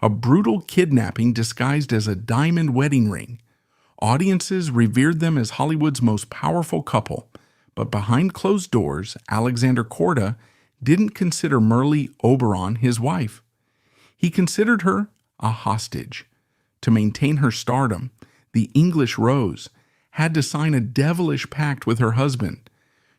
A brutal kidnapping disguised as a diamond wedding ring. Audiences revered them as Hollywood's most powerful couple, but behind closed doors, Alexander Korda didn't consider Merle Oberon his wife. He considered her a hostage. To maintain her stardom, the English Rose had to sign a devilish pact with her husband,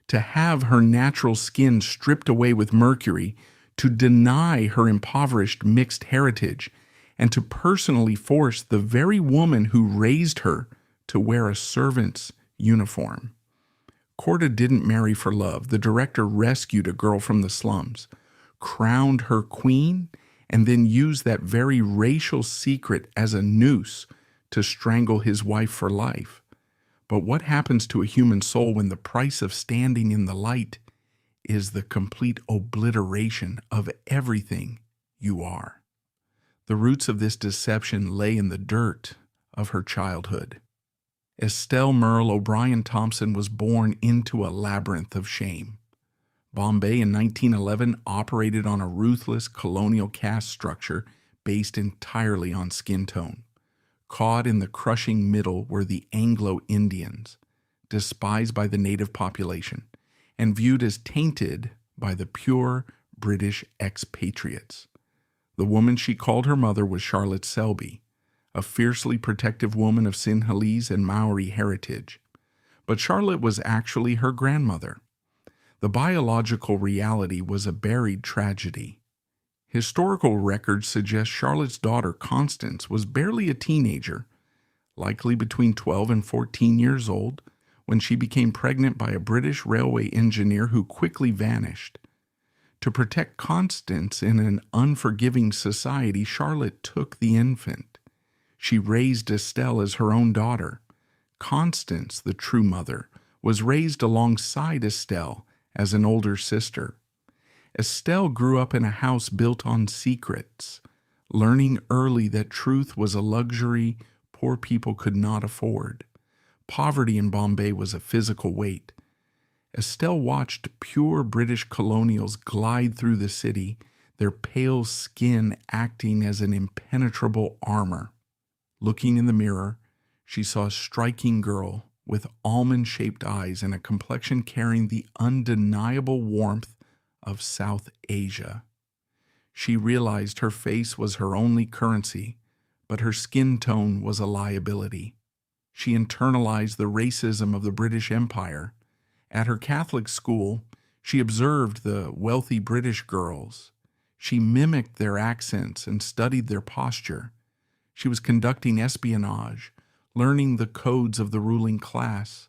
to have her natural skin stripped away with mercury, to deny her impoverished mixed heritage, and to personally force the very woman who raised her to wear a servant's uniform. Korda didn't marry for love. The director rescued a girl from the slums, crowned her queen, and then used that very racial secret as a noose to strangle his wife for life. But what happens to a human soul when the price of standing in the light is the complete obliteration of everything you are? The roots of this deception lay in the dirt of her childhood. Estelle Merle O'Brien Thompson was born into a labyrinth of shame. Bombay in 1911 operated on a ruthless colonial caste structure based entirely on skin tone. Caught in the crushing middle were the Anglo-Indians, despised by the native population, and viewed as tainted by the pure British expatriates. The woman she called her mother was Charlotte Selby, a fiercely protective woman of Sinhalese and Maori heritage. But Charlotte was actually her grandmother. The biological reality was a buried tragedy. Historical records suggest Charlotte's daughter, Constance, was barely a teenager, likely between 12 and 14 years old, when she became pregnant by a British railway engineer who quickly vanished. To protect Constance in an unforgiving society, Charlotte took the infant. She raised Estelle as her own daughter. Constance, the true mother, was raised alongside Estelle as an older sister. Estelle grew up in a house built on secrets, learning early that truth was a luxury poor people could not afford. Poverty in Bombay was a physical weight. Estelle watched pure British colonials glide through the city, their pale skin acting as an impenetrable armor. Looking in the mirror, she saw a striking girl with almond-shaped eyes and a complexion carrying the undeniable warmth of South Asia. She realized her face was her only currency, but her skin tone was a liability. She internalized the racism of the British Empire. At her Catholic school, she observed the wealthy British girls. She mimicked their accents and studied their posture. She was conducting espionage, learning the codes of the ruling class.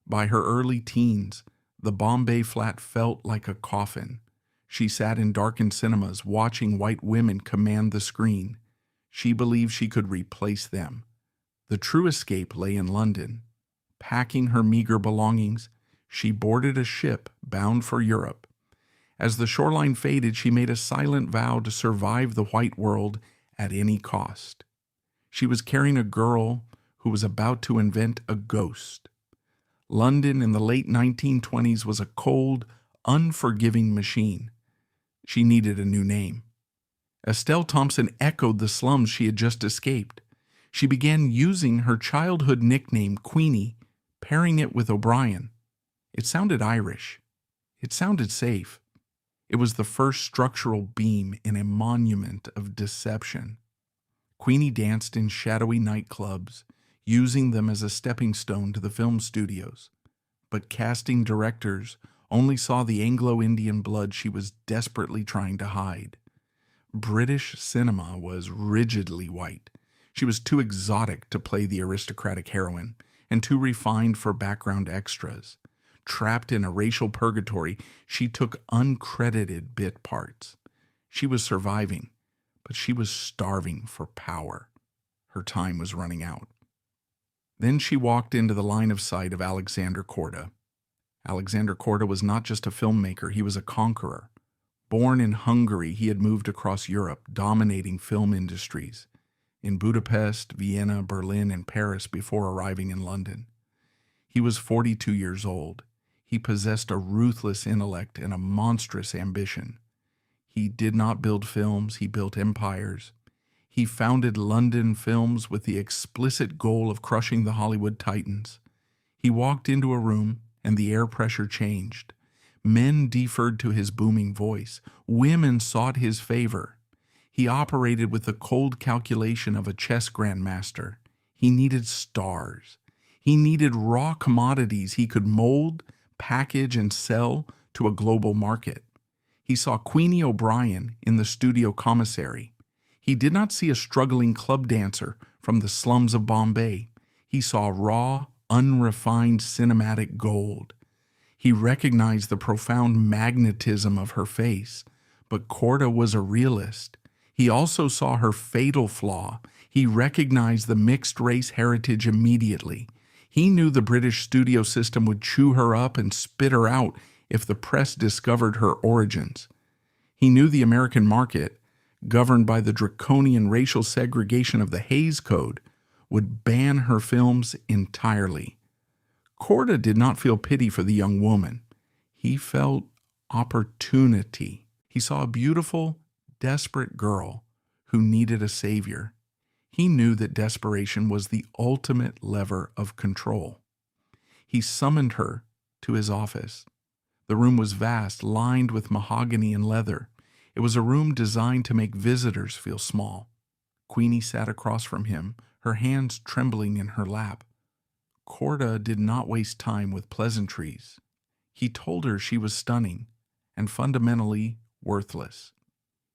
By her early teens, the Bombay flat felt like a coffin. She sat in darkened cinemas watching white women command the screen. She believed she could replace them. The true escape lay in London. Packing her meager belongings, she boarded a ship bound for Europe. As the shoreline faded, she made a silent vow to survive the white world at any cost. She was carrying a girl who was about to invent a ghost. London in the late 1920s was a cold, unforgiving machine. She needed a new name. Estelle Thompson echoed the slums she had just escaped. She began using her childhood nickname, Queenie, pairing it with O'Brien. It sounded Irish. It sounded safe. It was the first structural beam in a monument of deception. Queenie danced in shadowy nightclubs, using them as a stepping stone to the film studios. But casting directors only saw the Anglo-Indian blood she was desperately trying to hide. British cinema was rigidly white. She was too exotic to play the aristocratic heroine, and too refined for background extras. Trapped in a racial purgatory, she took uncredited bit parts. She was surviving, but she was starving for power. Her time was running out. Then she walked into the line of sight of Alexander Korda. Alexander Korda was not just a filmmaker, he was a conqueror. Born in Hungary, he had moved across Europe, dominating film industries in Budapest, Vienna, Berlin, and Paris before arriving in London. He was 42 years old. He possessed a ruthless intellect and a monstrous ambition. He did not build films, he built empires. He founded London Films with the explicit goal of crushing the Hollywood titans. He walked into a room and the air pressure changed. Men deferred to his booming voice. Women sought his favor. He operated with the cold calculation of a chess grandmaster. He needed stars. He needed raw commodities he could mold, package, and sell to a global market. He saw Queenie O'Brien in the studio commissary. He did not see a struggling club dancer from the slums of Bombay. He saw raw, unrefined cinematic gold. He recognized the profound magnetism of her face, but Korda was a realist. He also saw her fatal flaw. He recognized the mixed-race heritage immediately. He knew the British studio system would chew her up and spit her out if the press discovered her origins. He knew the American market, governed by the draconian racial segregation of the Hays Code, would ban her films entirely. Korda did not feel pity for the young woman. He felt opportunity. He saw a beautiful, desperate girl who needed a savior. He knew that desperation was the ultimate lever of control. He summoned her to his office. The room was vast, lined with mahogany and leather. It was a room designed to make visitors feel small. Queenie sat across from him, her hands trembling in her lap. Korda did not waste time with pleasantries. He told her she was stunning and fundamentally worthless.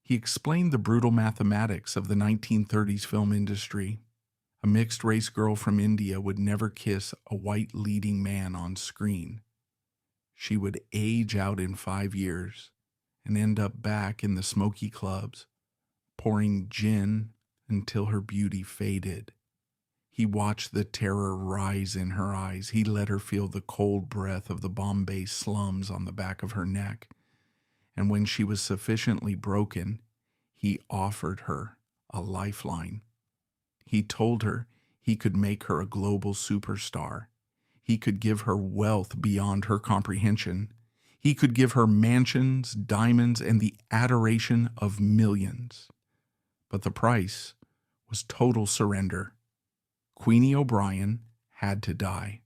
He explained the brutal mathematics of the 1930s film industry. A mixed-race girl from India would never kiss a white leading man on screen. She would age out in 5 years and end up back in the smoky clubs, pouring gin until her beauty faded. He watched the terror rise in her eyes. He let her feel the cold breath of the Bombay slums on the back of her neck. And when she was sufficiently broken, he offered her a lifeline. He told her he could make her a global superstar. He could give her wealth beyond her comprehension. He could give her mansions, diamonds, and the adoration of millions. But the price was total surrender. Queenie O'Brien had to die.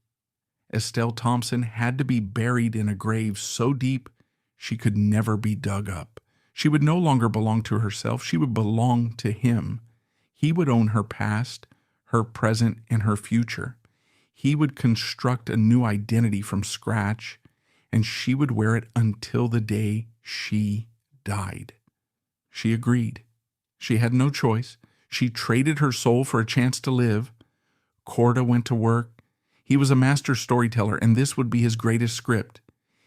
Estelle Thompson had to be buried in a grave so deep she could never be dug up. She would no longer belong to herself. She would belong to him. He would own her past, her present, and her future. He would construct a new identity from scratch, and she would wear it until the day she died. She agreed. She had no choice. She traded her soul for a chance to live. Korda went to work. He was a master storyteller, and this would be his greatest script.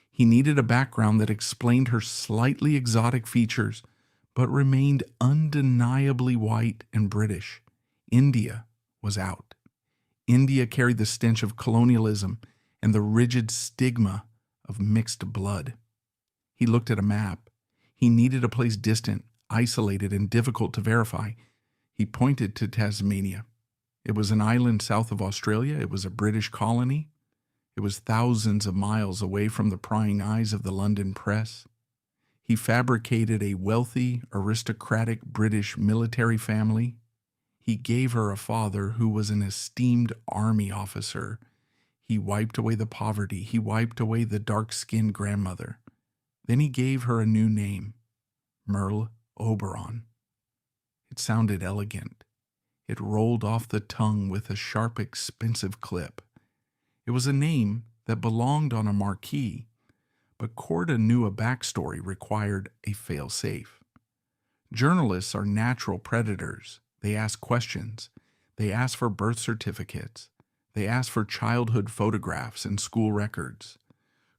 He needed a background that explained her slightly exotic features, but remained undeniably white and British. India was out. India carried the stench of colonialism and the rigid stigma of mixed blood. He looked at a map. He needed a place distant, isolated, and difficult to verify. He pointed to Tasmania. It was an island south of Australia. It was a British colony. It was thousands of miles away from the prying eyes of the London press. He fabricated a wealthy, aristocratic British military family. He gave her a father who was an esteemed army officer. He wiped away the poverty. He wiped away the dark-skinned grandmother. Then he gave her a new name, Merle Oberon. It sounded elegant. It rolled off the tongue with a sharp, expensive clip. It was a name that belonged on a marquee, but Korda knew a backstory required a fail-safe. Journalists are natural predators. They ask questions. They ask for birth certificates. They ask for childhood photographs and school records.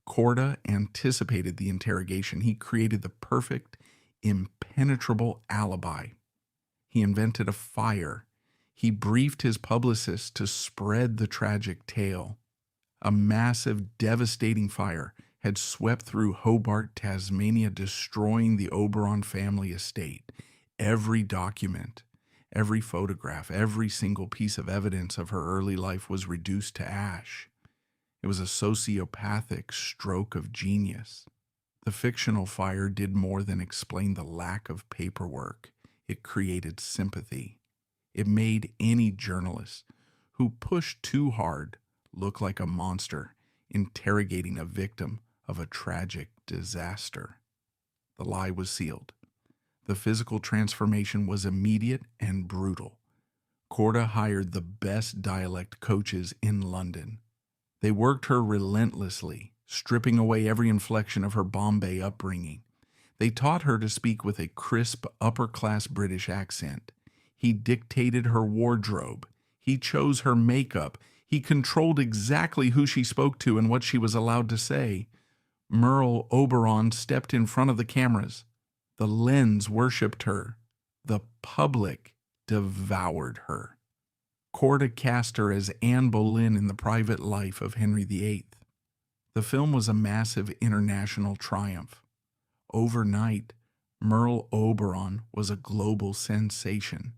Korda anticipated the interrogation. He created the perfect, impenetrable alibi. He invented a fire. He briefed his publicist to spread the tragic tale. A massive, devastating fire had swept through Hobart, Tasmania, destroying the Oberon family estate. Every document, every photograph, every single piece of evidence of her early life was reduced to ash. It was a sociopathic stroke of genius. The fictional fire did more than explain the lack of paperwork. It created sympathy. It made any journalist who pushed too hard look like a monster interrogating a victim of a tragic disaster. The lie was sealed. The physical transformation was immediate and brutal. Korda hired the best dialect coaches in London. They worked her relentlessly, stripping away every inflection of her Bombay upbringing. They taught her to speak with a crisp, upper-class British accent. He dictated her wardrobe. He chose her makeup. He controlled exactly who she spoke to and what she was allowed to say. Merle Oberon stepped in front of the cameras. The lens worshipped her. The public devoured her. Korda cast her as Anne Boleyn in The Private Life of Henry VIII. The film was a massive international triumph. Overnight, Merle Oberon was a global sensation.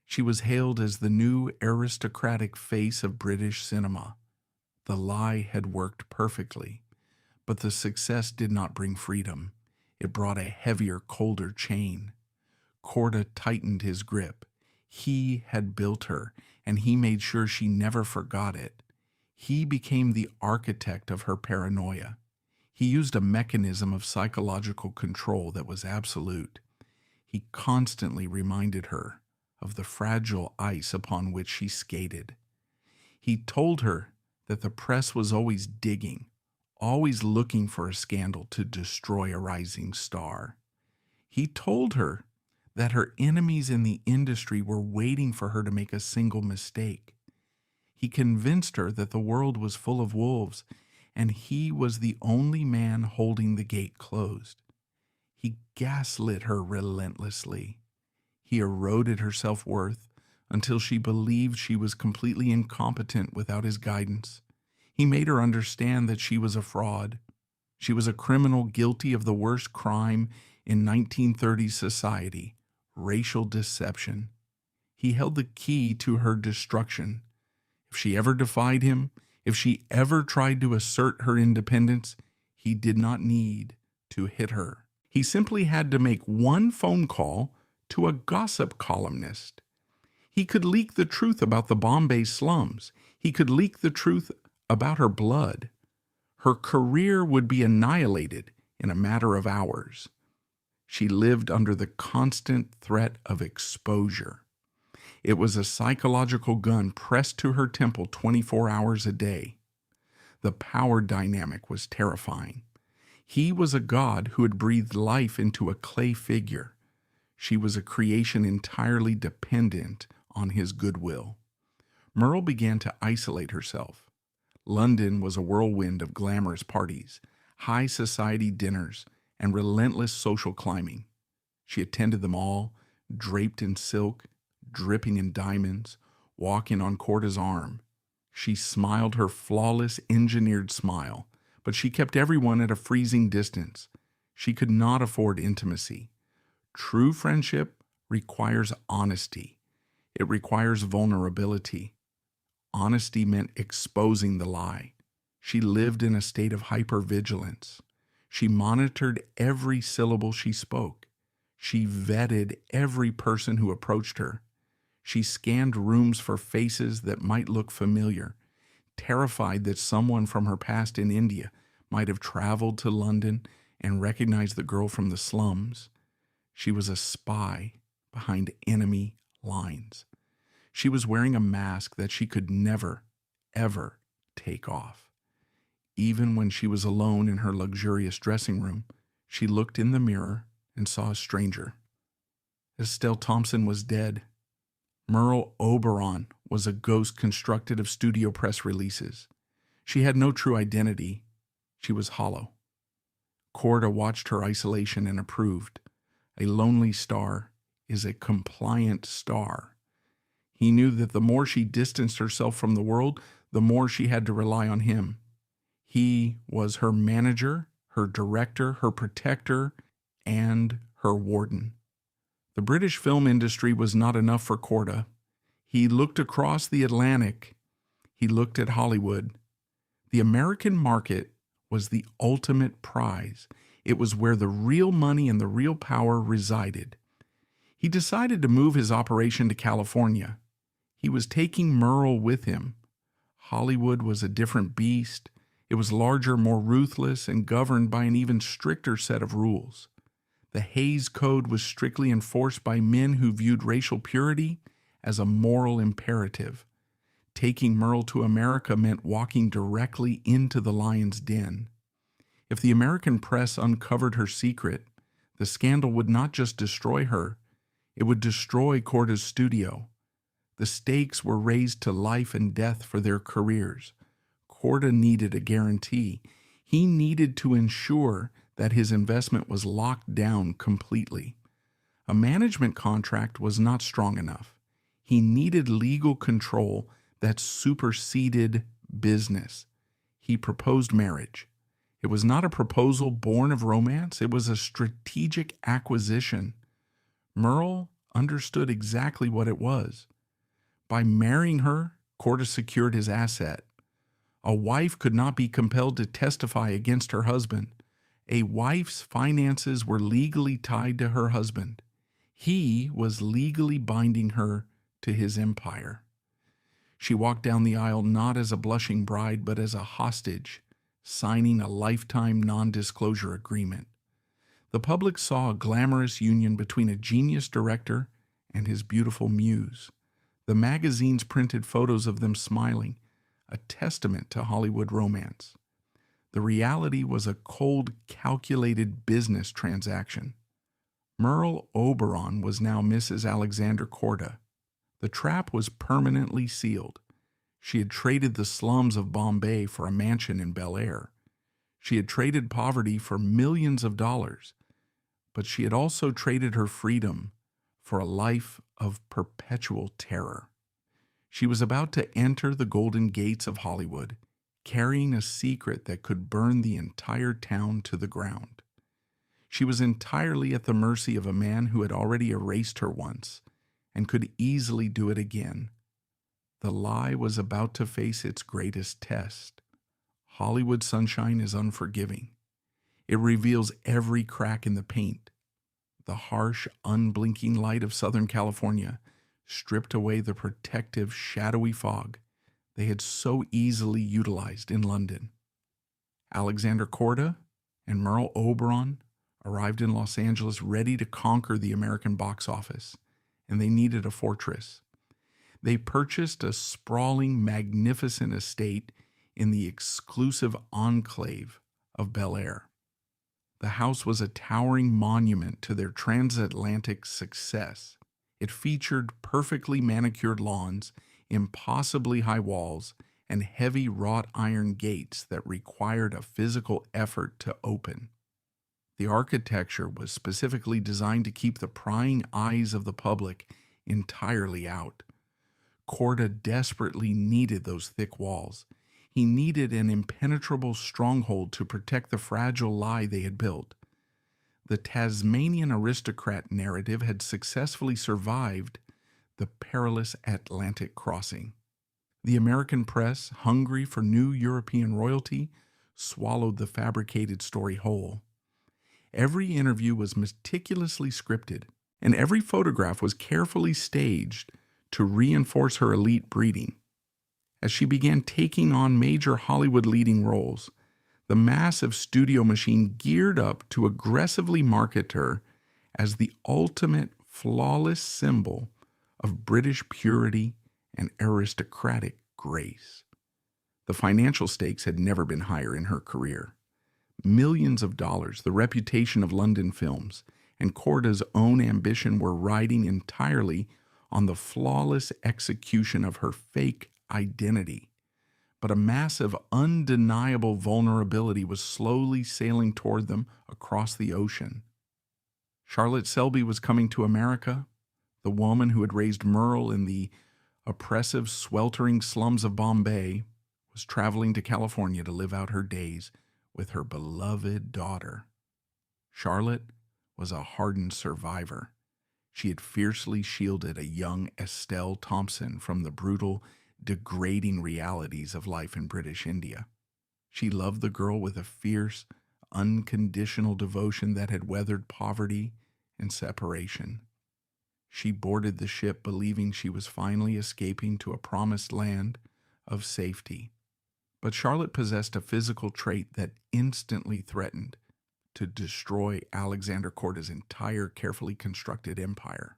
She was hailed as the new aristocratic face of British cinema. The lie had worked perfectly, but the success did not bring freedom. It brought a heavier, colder chain. Korda tightened his grip. He had built her, and he made sure she never forgot it. He became the architect of her paranoia. He used a mechanism of psychological control that was absolute. He constantly reminded her of the fragile ice upon which she skated. He told her that the press was always digging, always looking for a scandal to destroy a rising star. He told her that her enemies in the industry were waiting for her to make a single mistake. He convinced her that the world was full of wolves, and he was the only man holding the gate closed. He gaslit her relentlessly. He eroded her self-worth until she believed she was completely incompetent without his guidance. He made her understand that she was a fraud. She was a criminal guilty of the worst crime in 1930s society, racial deception. He held the key to her destruction. If she ever defied him, if she ever tried to assert her independence, he did not need to hit her. He simply had to make one phone call to a gossip columnist. He could leak the truth about the Bombay slums. He could leak the truth about her blood. Her career would be annihilated in a matter of hours. She lived under the constant threat of exposure. It was a psychological gun pressed to her temple 24 hours a day. The power dynamic was terrifying. He was a god who had breathed life into a clay figure. She was a creation entirely dependent on his goodwill. Merle began to isolate herself. London was a whirlwind of glamorous parties, high society dinners, and relentless social climbing. She attended them all, draped in silk, dripping in diamonds, walking on Korda's arm. She smiled her flawless, engineered smile, but she kept everyone at a freezing distance. She could not afford intimacy. True friendship requires honesty. It requires vulnerability. Honesty meant exposing the lie. She lived in a state of hypervigilance. She monitored every syllable she spoke. She vetted every person who approached her. She scanned rooms for faces that might look familiar, terrified that someone from her past in India might have traveled to London and recognized the girl from the slums. She was a spy behind enemy lines. She was wearing a mask that she could never, ever take off. Even when she was alone in her luxurious dressing room, she looked in the mirror and saw a stranger. Estelle Thompson was dead. Merle Oberon was a ghost constructed of studio press releases. She had no true identity. She was hollow. Korda watched her isolation and approved. A lonely star is a compliant star. He knew that the more she distanced herself from the world, the more she had to rely on him. He was her manager, her director, her protector, and her warden. The British film industry was not enough for Korda. He looked across the Atlantic. He looked at Hollywood. The American market was the ultimate prize. It was where the real money and the real power resided. He decided to move his operation to California. He was taking Merle with him. Hollywood was a different beast. It was larger, more ruthless, and governed by an even stricter set of rules. The Hays Code was strictly enforced by men who viewed racial purity as a moral imperative. Taking Merle to America meant walking directly into the lion's den. If the American press uncovered her secret, the scandal would not just destroy her, it would destroy Korda's studio. The stakes were raised to life and death for their careers. Korda needed a guarantee. He needed to ensure that his investment was locked down completely. A management contract was not strong enough. He needed legal control that superseded business. He proposed marriage. It was not a proposal born of romance. It was a strategic acquisition. Merle understood exactly what it was. By marrying her, Korda secured his asset. A wife could not be compelled to testify against her husband. A wife's finances were legally tied to her husband. He was legally binding her to his empire. She walked down the aisle not as a blushing bride, but as a hostage, signing a lifetime non-disclosure agreement. The public saw a glamorous union between a genius director and his beautiful muse. The magazines printed photos of them smiling, a testament to Hollywood romance. The reality was a cold, calculated business transaction. Merle Oberon was now Mrs. Alexander Korda. The trap was permanently sealed. She had traded the slums of Bombay for a mansion in Bel Air. She had traded poverty for millions of dollars, but she had also traded her freedom for a life of perpetual terror. She was about to enter the golden gates of Hollywood, carrying a secret that could burn the entire town to the ground. She was entirely at the mercy of a man who had already erased her once and could easily do it again. The lie was about to face its greatest test. Hollywood sunshine is unforgiving. It reveals every crack in the paint. The harsh, unblinking light of Southern California stripped away the protective, shadowy fog they had so easily utilized in London. Alexander Korda and Merle Oberon arrived in Los Angeles ready to conquer the American box office, and they needed a fortress. They purchased a sprawling, magnificent estate in the exclusive enclave of Bel Air. The house was a towering monument to their transatlantic success. It featured perfectly manicured lawns, impossibly high walls, and heavy wrought iron gates that required a physical effort to open. The architecture was specifically designed to keep the prying eyes of the public entirely out. Korda desperately needed those thick walls. He needed an impenetrable stronghold to protect the fragile lie they had built. The Tasmanian aristocrat narrative had successfully survived the perilous Atlantic crossing. The American press, hungry for new European royalty, swallowed the fabricated story whole. Every interview was meticulously scripted, and every photograph was carefully staged to reinforce her elite breeding. As she began taking on major Hollywood leading roles, the massive studio machine geared up to aggressively market her as the ultimate flawless symbol of British purity and aristocratic grace. The financial stakes had never been higher in her career. Millions of dollars, the reputation of London films, and Korda's own ambition were riding entirely on the flawless execution of her fake identity. But a massive, undeniable vulnerability was slowly sailing toward them across the ocean. Charlotte Selby was coming to America. The woman who had raised Merle in the oppressive, sweltering slums of Bombay was traveling to California to live out her days with her beloved daughter. Charlotte was a hardened survivor. She had fiercely shielded a young Estelle Thompson from the brutal, degrading realities of life in British India. She loved the girl with a fierce, unconditional devotion that had weathered poverty and separation. She boarded the ship believing she was finally escaping to a promised land of safety. But Charlotte possessed a physical trait that instantly threatened to destroy Alexander Korda's entire carefully constructed empire.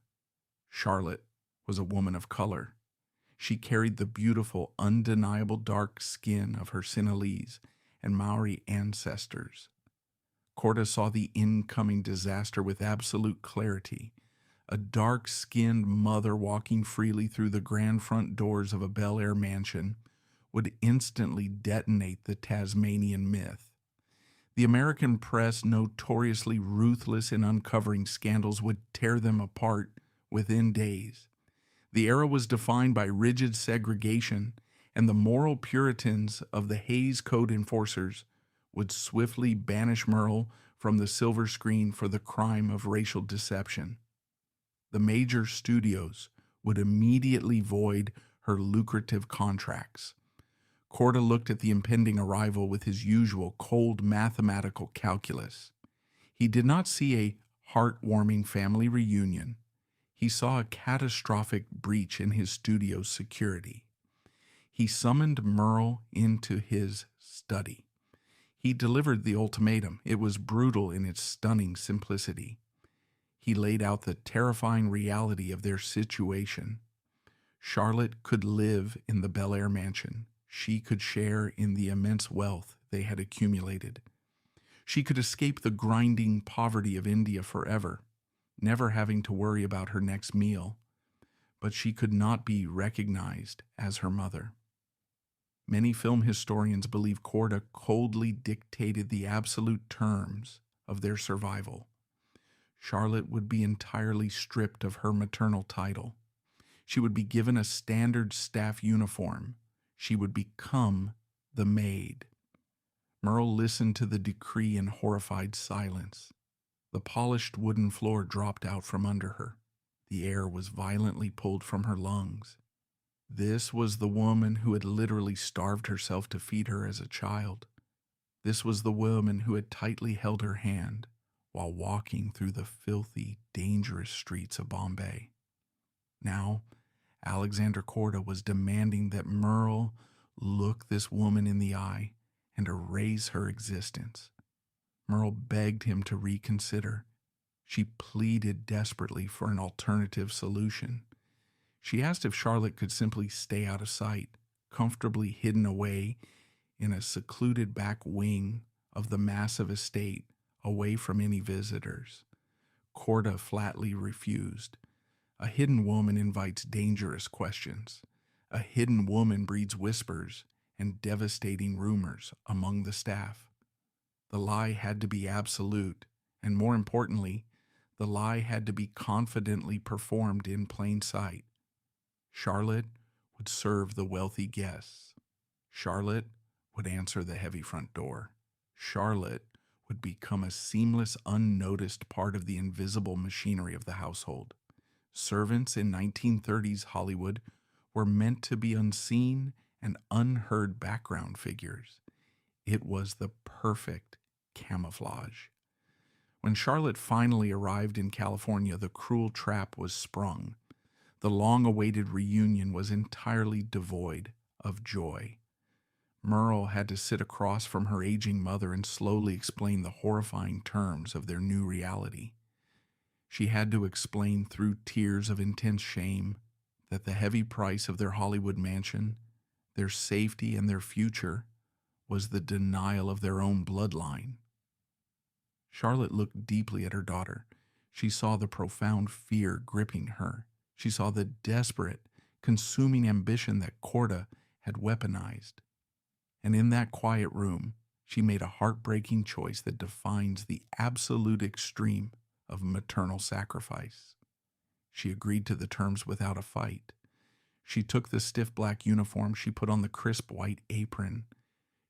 Charlotte was a woman of color. She carried the beautiful, undeniable dark skin of her Sinhalese and Maori ancestors. Korda saw the incoming disaster with absolute clarity. A dark-skinned mother walking freely through the grand front doors of a Bel Air mansion would instantly detonate the Tasmanian myth. The American press, notoriously ruthless in uncovering scandals, would tear them apart within days. The era was defined by rigid segregation, and the moral Puritans of the Hays Code enforcers would swiftly banish Merle from the silver screen for the crime of racial deception. The major studios would immediately void her lucrative contracts. Korda looked at the impending arrival with his usual cold mathematical calculus. He did not see a heartwarming family reunion. He saw a catastrophic breach in his studio's security. He summoned Merle into his study. He delivered the ultimatum. It was brutal in its stunning simplicity. He laid out the terrifying reality of their situation. Charlotte could live in the Bel Air mansion. She could share in the immense wealth they had accumulated. She could escape the grinding poverty of India forever, never having to worry about her next meal. But she could not be recognized as her mother. Many film historians believe Korda coldly dictated the absolute terms of their survival. Charlotte would be entirely stripped of her maternal title. She would be given a standard staff uniform. She would become the maid. Merle listened to the decree in horrified silence. The polished wooden floor dropped out from under her. The air was violently pulled from her lungs. This was the woman who had literally starved herself to feed her as a child. This was the woman who had tightly held her hand while walking through the filthy, dangerous streets of Bombay. Now, Alexander Korda was demanding that Merle look this woman in the eye and erase her existence. Merle begged him to reconsider. She pleaded desperately for an alternative solution. She asked if Charlotte could simply stay out of sight, comfortably hidden away in a secluded back wing of the massive estate, away from any visitors. Korda flatly refused. A hidden woman invites dangerous questions. A hidden woman breeds whispers and devastating rumors among the staff. The lie had to be absolute, and more importantly, the lie had to be confidently performed in plain sight. Charlotte would serve the wealthy guests. Charlotte would answer the heavy front door. Charlotte would become a seamless, unnoticed part of the invisible machinery of the household. Servants in 1930s Hollywood were meant to be unseen and unheard background figures. It was the perfect camouflage. When Charlotte finally arrived in California, the cruel trap was sprung. The long-awaited reunion was entirely devoid of joy. Merle had to sit across from her aging mother and slowly explain the horrifying terms of their new reality. She had to explain through tears of intense shame that the heavy price of their Hollywood mansion, their safety, and their future was the denial of their own bloodline. Charlotte looked deeply at her daughter. She saw the profound fear gripping her. She saw the desperate, consuming ambition that Korda had weaponized. And in that quiet room, she made a heartbreaking choice that defines the absolute extreme of maternal sacrifice. She agreed to the terms without a fight. She took the stiff black uniform, she put on the crisp white apron.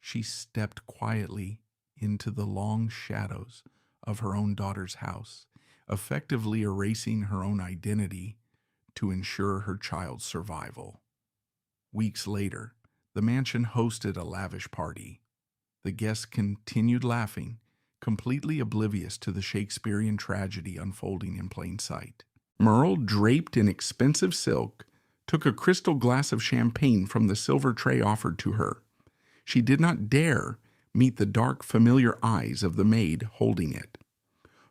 She stepped quietly into the long shadows of her own daughter's house, effectively erasing her own identity to ensure her child's survival. Weeks later, the mansion hosted a lavish party. The guests continued laughing, completely oblivious to the Shakespearean tragedy unfolding in plain sight. Merle, draped in expensive silk, took a crystal glass of champagne from the silver tray offered to her. She did not dare meet the dark, familiar eyes of the maid holding it.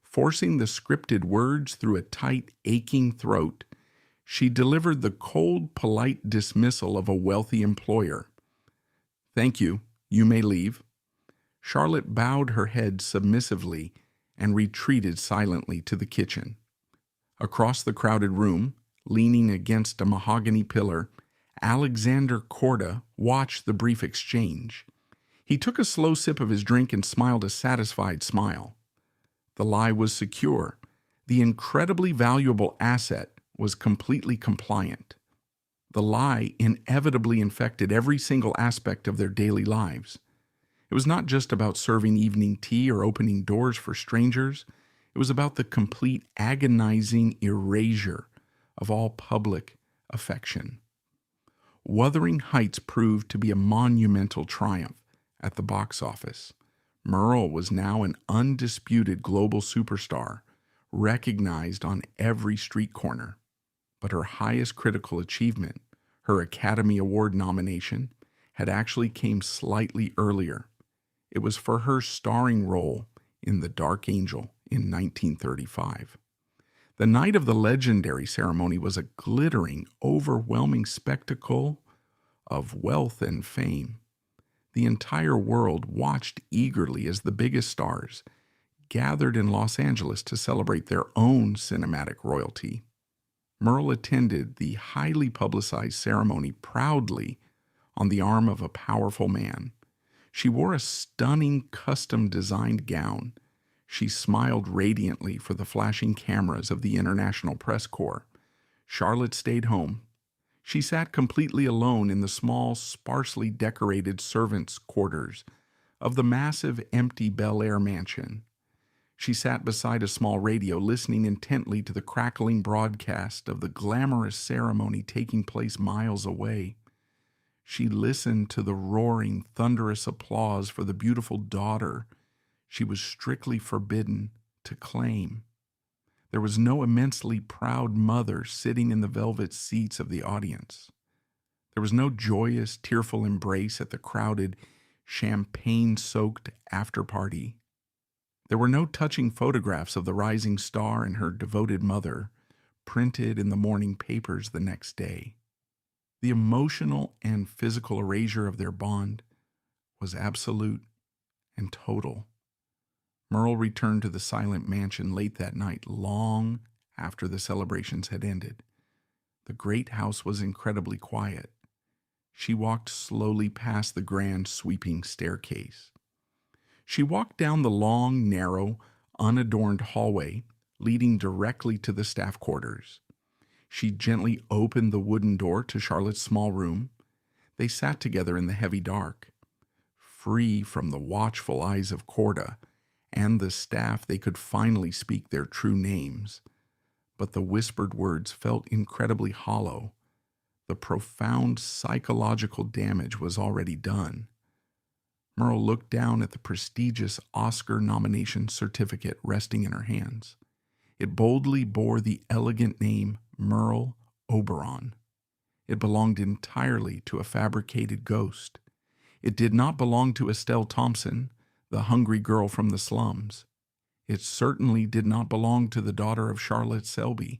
Forcing the scripted words through a tight, aching throat, she delivered the cold, polite dismissal of a wealthy employer. "Thank you. You may leave." Charlotte bowed her head submissively and retreated silently to the kitchen. Across the crowded room, leaning against a mahogany pillar, Alexander Korda watched the brief exchange. He took a slow sip of his drink and smiled a satisfied smile. The lie was secure. The incredibly valuable asset was completely compliant. The lie inevitably infected every single aspect of their daily lives. It was not just about serving evening tea or opening doors for strangers. It was about the complete agonizing erasure of all public affection. Wuthering Heights proved to be a monumental triumph at the box office. Merle was now an undisputed global superstar, recognized on every street corner. But her highest critical achievement, her Academy Award nomination, had actually came slightly earlier. It was for her starring role in The Dark Angel in 1935. The night of the legendary ceremony was a glittering, overwhelming spectacle of wealth and fame. The entire world watched eagerly as the biggest stars gathered in Los Angeles to celebrate their own cinematic royalty. Merle attended the highly publicized ceremony proudly on the arm of a powerful man. She wore a stunning custom-designed gown. She smiled radiantly for the flashing cameras of the International Press Corps. Charlotte stayed home. She sat completely alone in the small, sparsely decorated servants' quarters of the massive, empty Bel Air mansion. She sat beside a small radio, listening intently to the crackling broadcast of the glamorous ceremony taking place miles away. She listened to the roaring, thunderous applause for the beautiful daughter she was strictly forbidden to claim. There was no immensely proud mother sitting in the velvet seats of the audience. There was no joyous, tearful embrace at the crowded, champagne-soaked after-party. There were no touching photographs of the rising star and her devoted mother, printed in the morning papers the next day. The emotional and physical erasure of their bond was absolute and total. Merle returned to the silent mansion late that night, long after the celebrations had ended. The great house was incredibly quiet. She walked slowly past the grand, sweeping staircase. She walked down the long, narrow, unadorned hallway leading directly to the staff quarters. She gently opened the wooden door to Charlotte's small room. They sat together in the heavy dark. Free from the watchful eyes of Korda and the staff, they could finally speak their true names. But the whispered words felt incredibly hollow. The profound psychological damage was already done. Merle looked down at the prestigious Oscar nomination certificate resting in her hands. It boldly bore the elegant name Merle Oberon. It belonged entirely to a fabricated ghost. It did not belong to Estelle Thompson, the hungry girl from the slums. It certainly did not belong to the daughter of Charlotte Selby.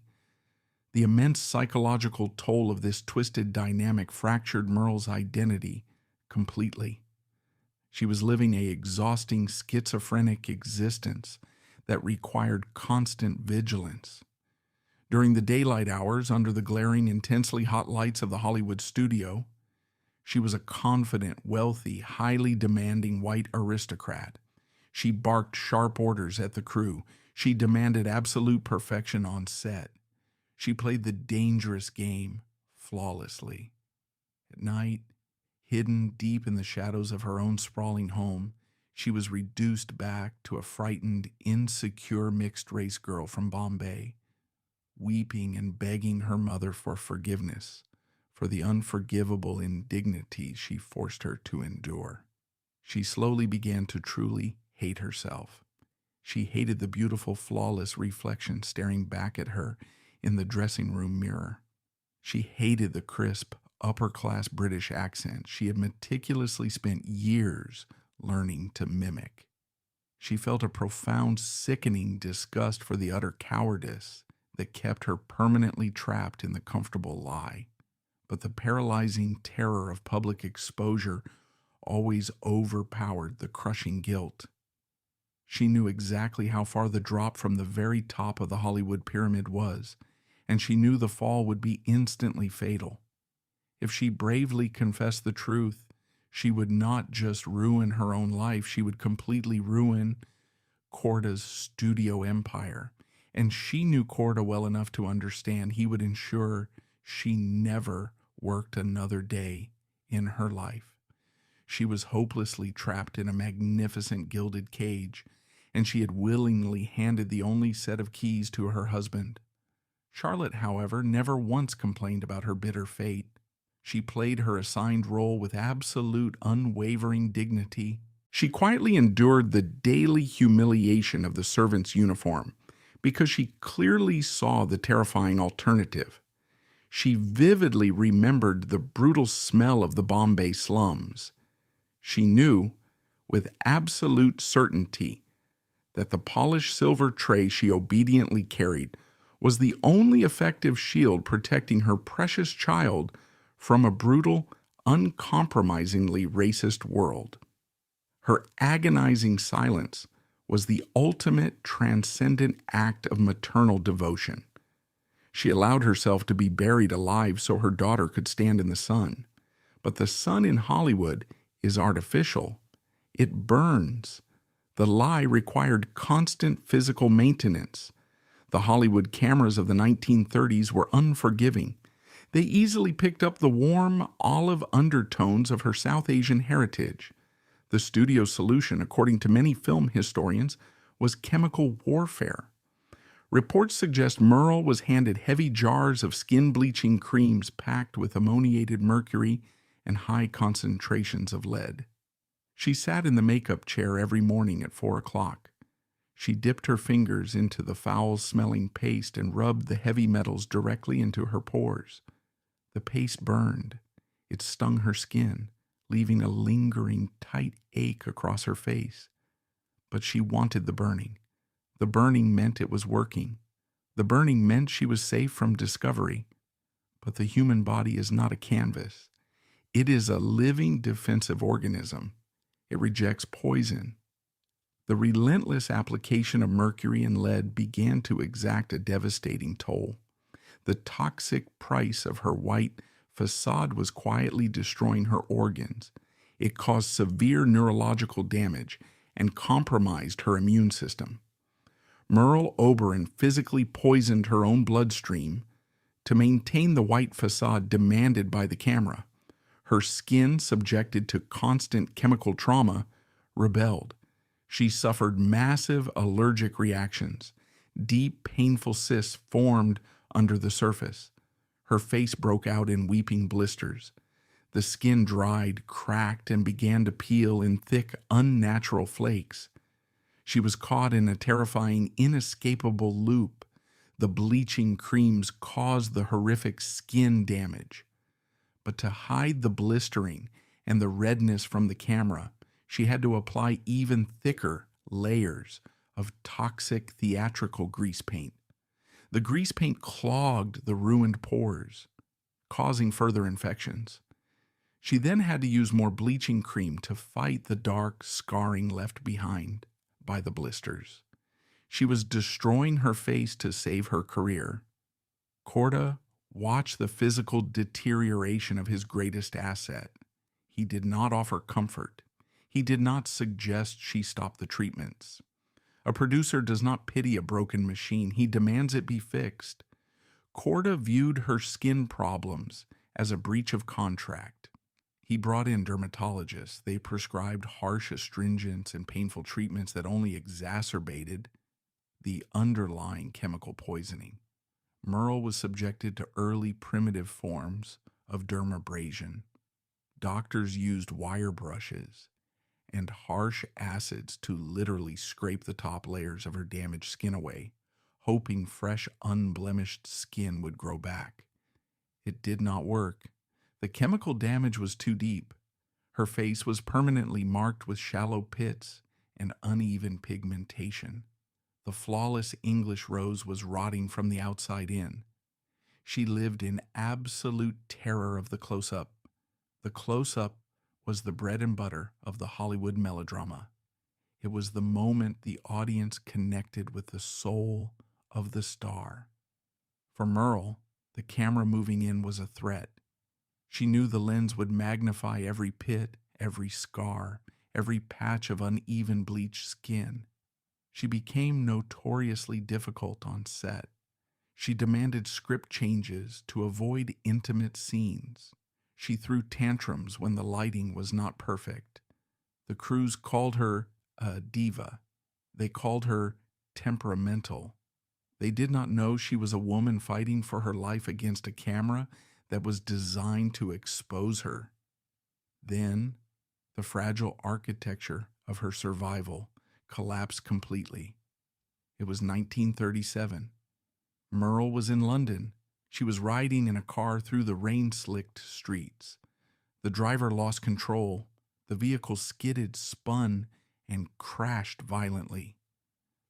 The immense psychological toll of this twisted dynamic fractured Merle's identity completely. She was living an exhausting schizophrenic existence that required constant vigilance. During the daylight hours, under the glaring, intensely hot lights of the Hollywood studio, she was a confident, wealthy, highly demanding white aristocrat. She barked sharp orders at the crew. She demanded absolute perfection on set. She played the dangerous game flawlessly. At night, hidden deep in the shadows of her own sprawling home, she was reduced back to a frightened, insecure mixed-race girl from Bombay, weeping and begging her mother for forgiveness for the unforgivable indignity she forced her to endure. She slowly began to truly hate herself. She hated the beautiful, flawless reflection staring back at her in the dressing room mirror. She hated the crisp, upper-class British accent she had meticulously spent years learning to mimic. She felt a profound, sickening disgust for the utter cowardice that kept her permanently trapped in the comfortable lie. But the paralyzing terror of public exposure always overpowered the crushing guilt. She knew exactly how far the drop from the very top of the Hollywood pyramid was, and she knew the fall would be instantly fatal. If she bravely confessed the truth, she would not just ruin her own life, she would completely ruin Korda's studio empire. And she knew Korda well enough to understand he would ensure she never worked another day in her life. She was hopelessly trapped in a magnificent gilded cage, and she had willingly handed the only set of keys to her husband. Charlotte, however, never once complained about her bitter fate. She played her assigned role with absolute unwavering dignity. She quietly endured the daily humiliation of the servant's uniform because she clearly saw the terrifying alternative. She vividly remembered the brutal smell of the Bombay slums. She knew, with absolute certainty, that the polished silver tray she obediently carried was the only effective shield protecting her precious child from a brutal, uncompromisingly racist world. Her agonizing silence was the ultimate transcendent act of maternal devotion. She allowed herself to be buried alive so her daughter could stand in the sun. But the sun in Hollywood is artificial. It burns. The lie required constant physical maintenance. The Hollywood cameras of the 1930s were unforgiving. They easily picked up the warm, olive undertones of her South Asian heritage. The studio solution, according to many film historians, was chemical warfare. Reports suggest Merle was handed heavy jars of skin-bleaching creams packed with ammoniated mercury and high concentrations of lead. She sat in the makeup chair every morning at 4 o'clock. She dipped her fingers into the foul-smelling paste and rubbed the heavy metals directly into her pores. The paste burned. It stung her skin, leaving a lingering, tight ache across her face. But she wanted the burning. The burning meant it was working. The burning meant she was safe from discovery. But the human body is not a canvas. It is a living defensive organism. It rejects poison. The relentless application of mercury and lead began to exact a devastating toll. The toxic price of her white facade was quietly destroying her organs. It caused severe neurological damage and compromised her immune system. Merle Oberon physically poisoned her own bloodstream to maintain the white facade demanded by the camera. Her skin, subjected to constant chemical trauma, rebelled. She suffered massive allergic reactions. Deep, painful cysts formed under the surface. Her face broke out in weeping blisters. The skin dried, cracked, and began to peel in thick, unnatural flakes. She was caught in a terrifying, inescapable loop. The bleaching creams caused the horrific skin damage. But to hide the blistering and the redness from the camera, she had to apply even thicker layers of toxic theatrical grease paint. The grease paint clogged the ruined pores, causing further infections. She then had to use more bleaching cream to fight the dark scarring left behind by the blisters. She was destroying her face to save her career. Korda watched the physical deterioration of his greatest asset. He did not offer comfort. He did not suggest she stop the treatments. A producer does not pity a broken machine. He demands it be fixed. Korda viewed her skin problems as a breach of contract. He brought in dermatologists. They prescribed harsh astringents and painful treatments that only exacerbated the underlying chemical poisoning. Merle was subjected to early primitive forms of dermabrasion. Doctors used wire brushes and harsh acids to literally scrape the top layers of her damaged skin away, hoping fresh, unblemished skin would grow back. It did not work. The chemical damage was too deep. Her face was permanently marked with shallow pits and uneven pigmentation. The flawless English rose was rotting from the outside in. She lived in absolute terror of the close-up. The close-up was the bread and butter of the Hollywood melodrama. It was the moment the audience connected with the soul of the star. For Merle, the camera moving in was a threat. She knew the lens would magnify every pit, every scar, every patch of uneven bleached skin. She became notoriously difficult on set. She demanded script changes to avoid intimate scenes. She threw tantrums when the lighting was not perfect. The crews called her a diva. They called her temperamental. They did not know she was a woman fighting for her life against a camera that was designed to expose her. Then, the fragile architecture of her survival collapsed completely. It was 1937. Merle was in London. She was riding in a car through the rain-slicked streets. The driver lost control. The vehicle skidded, spun, and crashed violently.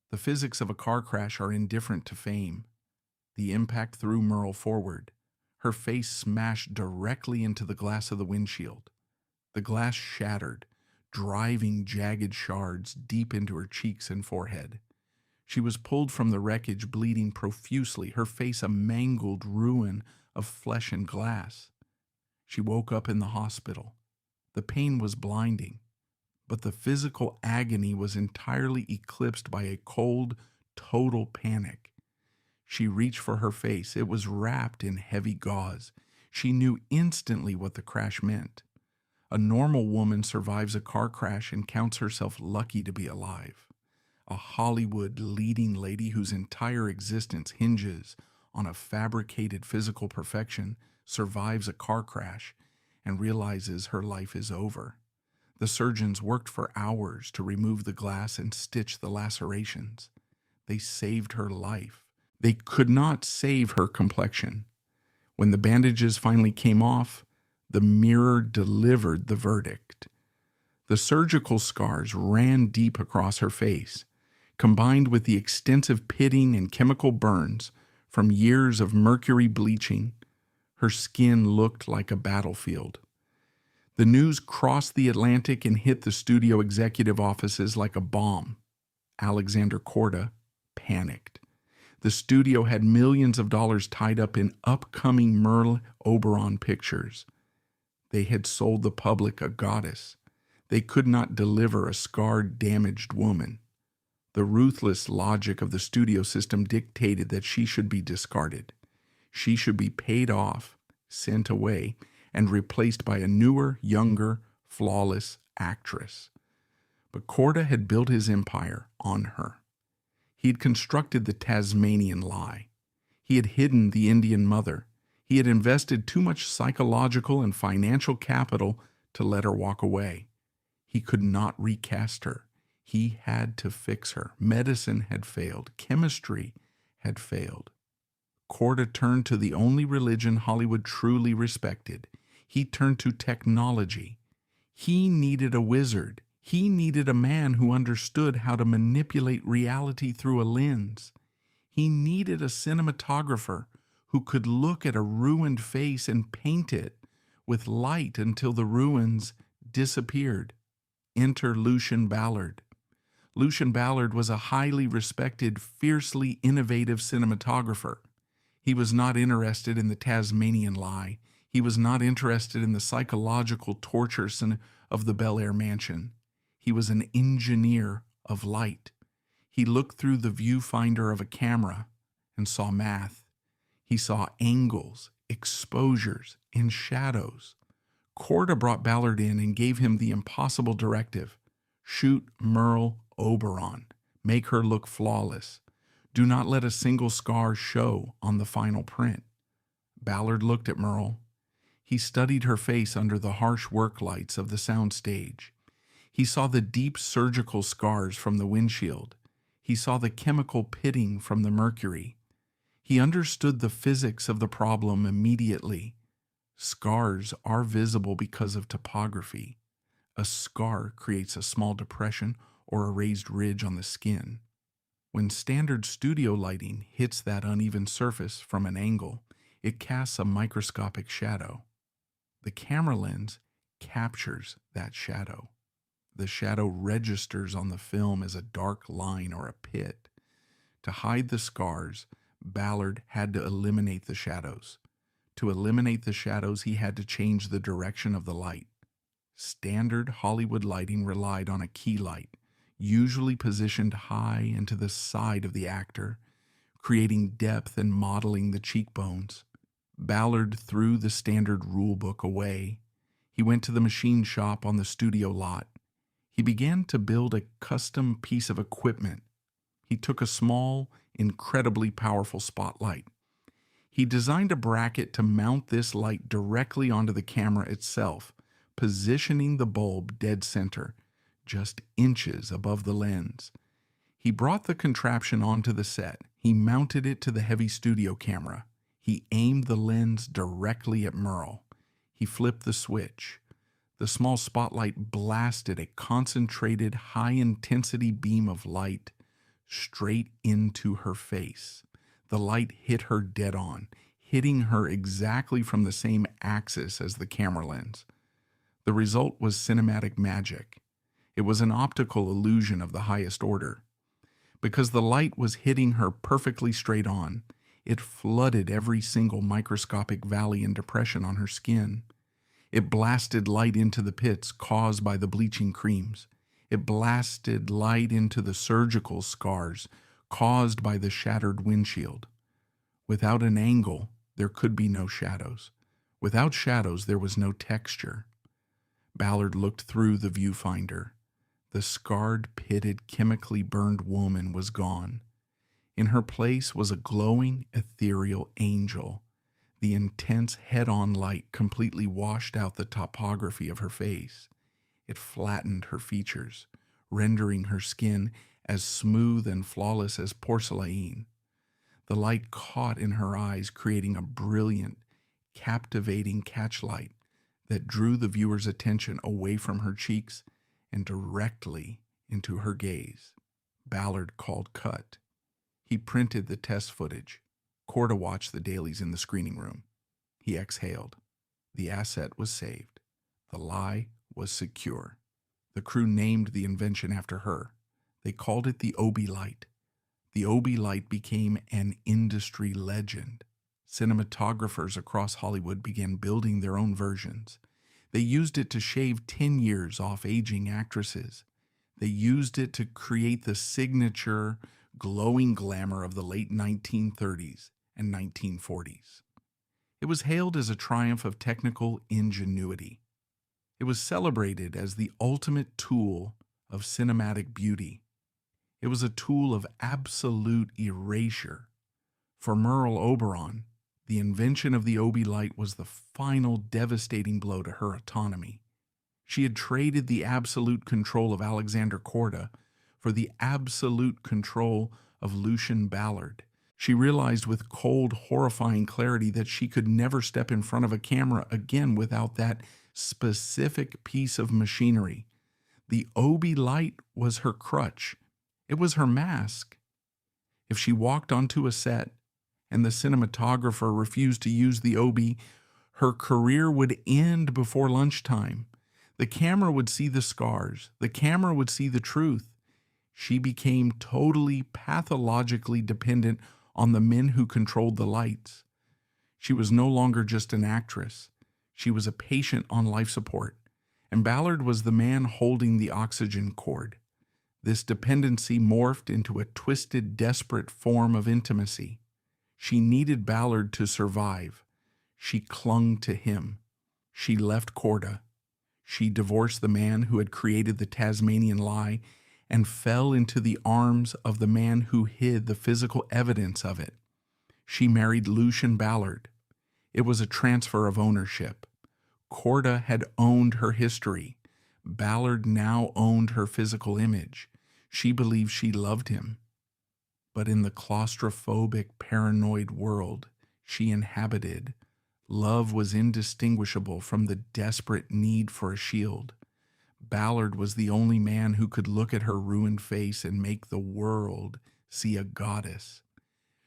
The physics of a car crash are indifferent to fame. The impact threw Merle forward. Her face smashed directly into the glass of the windshield. The glass shattered, driving jagged shards deep into her cheeks and forehead. She was pulled from the wreckage, bleeding profusely, her face a mangled ruin of flesh and glass. She woke up in the hospital. The pain was blinding, but the physical agony was entirely eclipsed by a cold, total panic. She reached for her face. It was wrapped in heavy gauze. She knew instantly what the crash meant. A normal woman survives a car crash and counts herself lucky to be alive. A Hollywood leading lady whose entire existence hinges on a fabricated physical perfection survives a car crash and realizes her life is over. The surgeons worked for hours to remove the glass and stitch the lacerations. They saved her life. They could not save her complexion. When the bandages finally came off, the mirror delivered the verdict. The surgical scars ran deep across her face, combined with the extensive pitting and chemical burns from years of mercury bleaching. Her skin looked like a battlefield. The news crossed the Atlantic and hit the studio executive offices like a bomb. Alexander Korda panicked. The studio had millions of dollars tied up in upcoming Merle Oberon pictures. They had sold the public a goddess. They could not deliver a scarred, damaged woman. The ruthless logic of the studio system dictated that she should be discarded. She should be paid off, sent away, and replaced by a newer, younger, flawless actress. But Korda had built his empire on her. He had constructed the Tasmanian lie. He had hidden the Indian mother. He had invested too much psychological and financial capital to let her walk away. He could not recast her. He had to fix her. Medicine had failed. Chemistry had failed. Korda turned to the only religion Hollywood truly respected. He turned to technology. He needed a wizard. He needed a man who understood how to manipulate reality through a lens. He needed a cinematographer who could look at a ruined face and paint it with light until the ruins disappeared. Enter Lucian Ballard. Lucian Ballard was a highly respected, fiercely innovative cinematographer. He was not interested in the Tasmanian lie. He was not interested in the psychological tortures of the Bel Air mansion. He was an engineer of light. He looked through the viewfinder of a camera and saw math. He saw angles, exposures, and shadows. Korda brought Ballard in and gave him the impossible directive. Shoot Merle Oberon. Make her look flawless. Do not let a single scar show on the final print. Ballard looked at Merle. He studied her face under the harsh work lights of the sound stage. He saw the deep surgical scars from the windshield. He He saw the chemical pitting from the mercury. He understood the physics of the problem immediately. Scars are visible because of topography. A scar creates a small depression or a raised ridge on the skin. When standard studio lighting hits that uneven surface from an angle, it casts a microscopic shadow. The camera lens captures that shadow. The shadow registers on the film as a dark line or a pit. To hide the scars, Ballard had to eliminate the shadows. To eliminate the shadows, he had to change the direction of the light. Standard Hollywood lighting relied on a key light, usually positioned high and to the side of the actor, creating depth and modeling the cheekbones. Ballard threw the standard rulebook away. He went to the machine shop on the studio lot. He began to build a custom piece of equipment. He took a small, incredibly powerful spotlight. He designed a bracket to mount this light directly onto the camera itself, positioning the bulb dead center, just inches above the lens. He brought the contraption onto the set. He mounted it to the heavy studio camera. He aimed the lens directly at Merle. He flipped the switch. The small spotlight blasted a concentrated, high-intensity beam of light straight into her face. The light hit her dead on, hitting her exactly from the same axis as the camera lens. The result was cinematic magic. It was an optical illusion of the highest order. Because the light was hitting her perfectly straight on, it flooded every single microscopic valley and depression on her skin. It blasted light into the pits caused by the bleaching creams. It blasted light into the surgical scars caused by the shattered windshield. Without an angle, there could be no shadows. Without shadows, there was no texture. Ballard looked through the viewfinder. The scarred, pitted, chemically burned woman was gone. In her place was a glowing, ethereal angel. The intense head-on light completely washed out the topography of her face. It flattened her features, rendering her skin as smooth and flawless as porcelain. The light caught in her eyes, creating a brilliant, captivating catchlight that drew the viewer's attention away from her cheeks and directly into her gaze. Ballard called cut. He printed the test footage. Korda watched the dailies in the screening room. He exhaled. The asset was saved. The lie was secure. The crew named the invention after her. They called it the Obi light. The Obi light became an industry legend. Cinematographers across Hollywood began building their own versions. They used it to shave 10 years off aging actresses. They used it to create the signature glowing glamour of the late 1930s and 1940s. It was hailed as a triumph of technical ingenuity. It was celebrated as the ultimate tool of cinematic beauty. It was a tool of absolute erasure. For Merle Oberon, the invention of the Obi light was the final devastating blow to her autonomy. She had traded the absolute control of Alexander Korda for the absolute control of Lucien Ballard. She realized with cold, horrifying clarity that she could never step in front of a camera again without that specific piece of machinery. The Obi light was her crutch. It was her mask. If she walked onto a set and the cinematographer refused to use the Obi, her career would end before lunchtime. The camera would see the scars. The camera would see the truth. She became totally pathologically dependent on the men who controlled the lights. She was no longer just an actress. She was a patient on life support, and Ballard was the man holding the oxygen cord. This dependency morphed into a twisted, desperate form of intimacy. She needed Ballard to survive. She clung to him. She left Korda. She divorced the man who had created the Tasmanian lie and fell into the arms of the man who hid the physical evidence of it. She married Lucien Ballard. It was a transfer of ownership. Korda had owned her history. Ballard now owned her physical image. She believed she loved him. But in the claustrophobic, paranoid world she inhabited, love was indistinguishable from the desperate need for a shield. Ballard was the only man who could look at her ruined face and make the world see a goddess.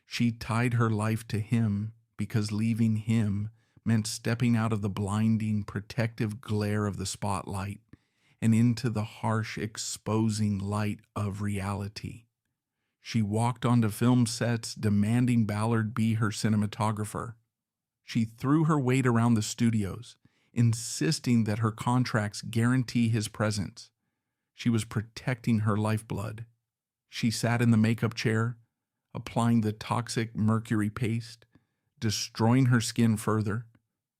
She tied her life to him because leaving him meant stepping out of the blinding, protective glare of the spotlight and into the harsh, exposing light of reality. She walked onto film sets demanding Ballard be her cinematographer. She threw her weight around the studios, insisting that her contracts guarantee his presence. She was protecting her lifeblood. She sat in the makeup chair, applying the toxic mercury paste, destroying her skin further,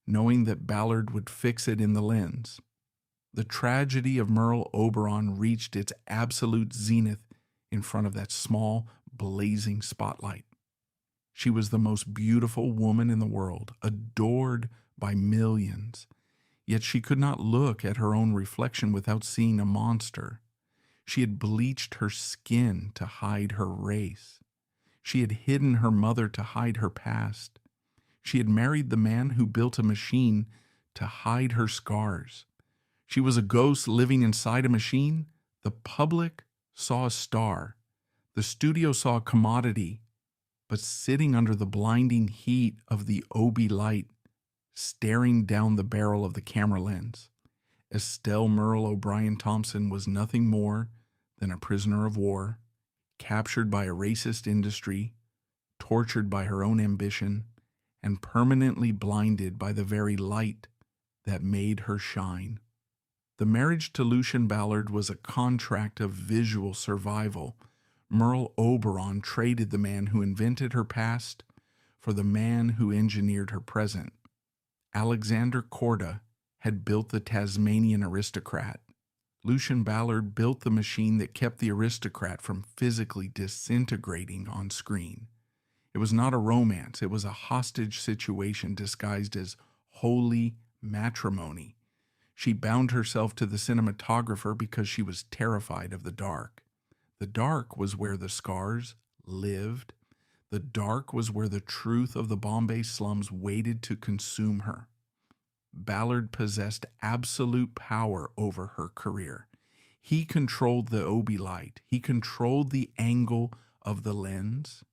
knowing that Ballard would fix it in the lens. The tragedy of Merle Oberon reached its absolute zenith in front of that small, blazing spotlight. She was the most beautiful woman in the world, adored by millions. Yet she could not look at her own reflection without seeing a monster. She had bleached her skin to hide her race. She had hidden her mother to hide her past. She had married the man who built a machine to hide her scars. She was a ghost living inside a machine. The public saw a star. The studio saw a commodity. But sitting under the blinding heat of the Obi light, staring down the barrel of the camera lens, Estelle Merle O'Brien Thompson was nothing more than a prisoner of war, captured by a racist industry, tortured by her own ambition, and permanently blinded by the very light that made her shine. The marriage to Lucien Ballard was a contract of visual survival. Merle Oberon traded the man who invented her past for the man who engineered her present. Alexander Korda had built the Tasmanian aristocrat. Lucien Ballard built the machine that kept the aristocrat from physically disintegrating on screen. It was not a romance, it was a hostage situation disguised as holy matrimony. She bound herself to the cinematographer because she was terrified of the dark. The dark was where the scars lived. The dark was where the truth of the Bombay slums waited to consume her. Ballard possessed absolute power over her career. He controlled the Obi light. He controlled the angle of the lens.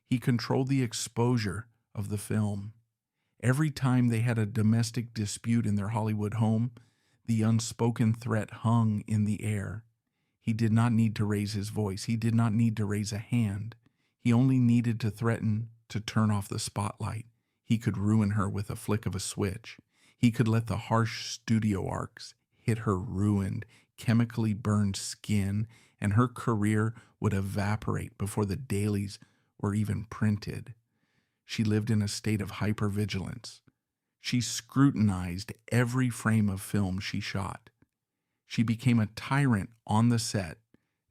He controlled the exposure of the film. Every time they had a domestic dispute in their Hollywood home, the unspoken threat hung in the air. He did not need to raise his voice. He did not need to raise a hand. He only needed to threaten to turn off the spotlight. He could ruin her with a flick of a switch. He could let the harsh studio arcs hit her ruined, chemically burned skin, and her career would evaporate before the dailies were even printed. She lived in a state of hypervigilance. She scrutinized every frame of film she shot. She became a tyrant on the set,